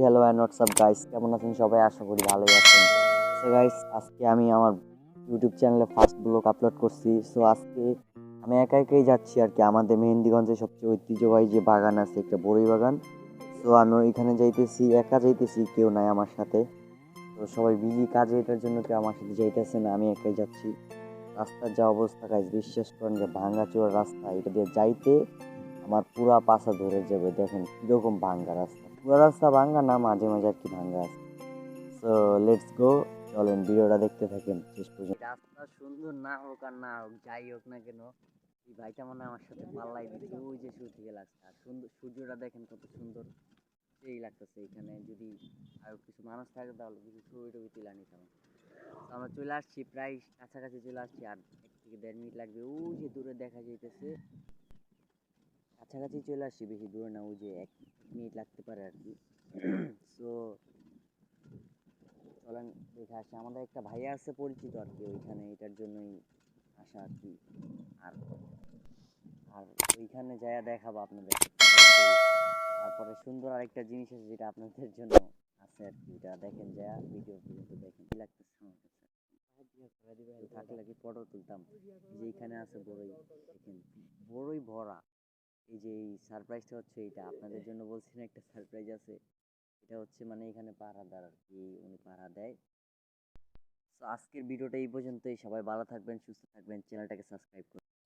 Hello and WhatsApp guys, কেমন আছেন সবাই? আশা করি ভালোই আছেন। সো গাইস, আজকে আমি আমার ইউটিউব চ্যানেলে ফার্স্ট ব্লগ আপলোড করছি। সো আজকে আমি একা একাই যাচ্ছি আর কি। আমাদের মেহেন্দিগঞ্জে সবচেয়ে ঐতিহ্যবাহী যে বাগান আছে, একটা বড়ই বাগান। সো আমি ওইখানে যাইতেছি, একা যাইতেছি, কেউ নাই আমার সাথে। তো সবাই বিজি কাজে, এটার জন্য কেউ আমার সাথে যাইতেছে না, আমি একাই যাচ্ছি। রাস্তার যা অবস্থা গাইস, বিশ্বাস করেন যে ভাঙাচোরা রাস্তা, এটা দিয়ে যাইতে আমার পুরা পাছা ধরে যাবে। দেখেন কিরকম ভাঙ্গা রাস্তা, পুরা রাস্তা ভাঙ্গা না, মাঝে মাঝে আর কি ভাঙ্গা আছে। সো লেটস গো, চলেন ভিডিওটা দেখতে থাকেন শেষ পর্যন্ত। রাস্তা সুন্দর না হোক আর না হোক, যাই হোক না কেন, এই ভাইটা মনে হয় আমার সাথে পাল্লাই দিচ্ছে। ওই যে শুরু থেকে লাগছে, আর সুন্দর সূর্যটা দেখেন কত সুন্দর, সেই লাগতেছে। এখানে যদি আরো কিছু মানুষ থাকে তাহলে কিছু ছবি টবি তুলে নিতাম। তো আমরা চলে আসছি, প্রায় কাছাকাছি চলে আসছি, আর 1 থেকে 1.5 মিনিট লাগবে। ওই যে দূরে দেখা যাইতেছে, কাছাকাছি চলে আসছি, বেশি দূরে না, ওই যে 1 মিনিট লাগতে পারে আর কি। সো চলেন দেখে আসি। আমাদের একটা ভাইয়া আছে পরিচিত আর কি ওইখানে, এটার জন্যই আসা আর কি। আর আর ওইখানে যাইয়া দেখাবো আপনাদের। তারপরে সুন্দর আরেকটা জিনিস আছে যেটা আপনাদের জন্য আছে আর কি, এটা দেখেন, যা ভিডিও পর্যন্ত দেখেন কি লাগতেছে আমার কাছে। থাকলে কি ফটো তুলতাম। যে এখানে আছে বড়ই, দেখেন বড়ই ভরা। এই যে এই সারপ্রাইজটা হচ্ছে এইটা আপনাদের জন্য বলছি না, একটা সারপ্রাইজ আছে। এটা হচ্ছে মানে এখানে পাহারাদার আর কি, উনি পাহারা দেয়। তো আজকের ভিডিওটা এই পর্যন্তই। সবাই ভালো থাকবেন, সুস্থ থাকবেন, চ্যানেলটাকে সাবস্ক্রাইব করুন।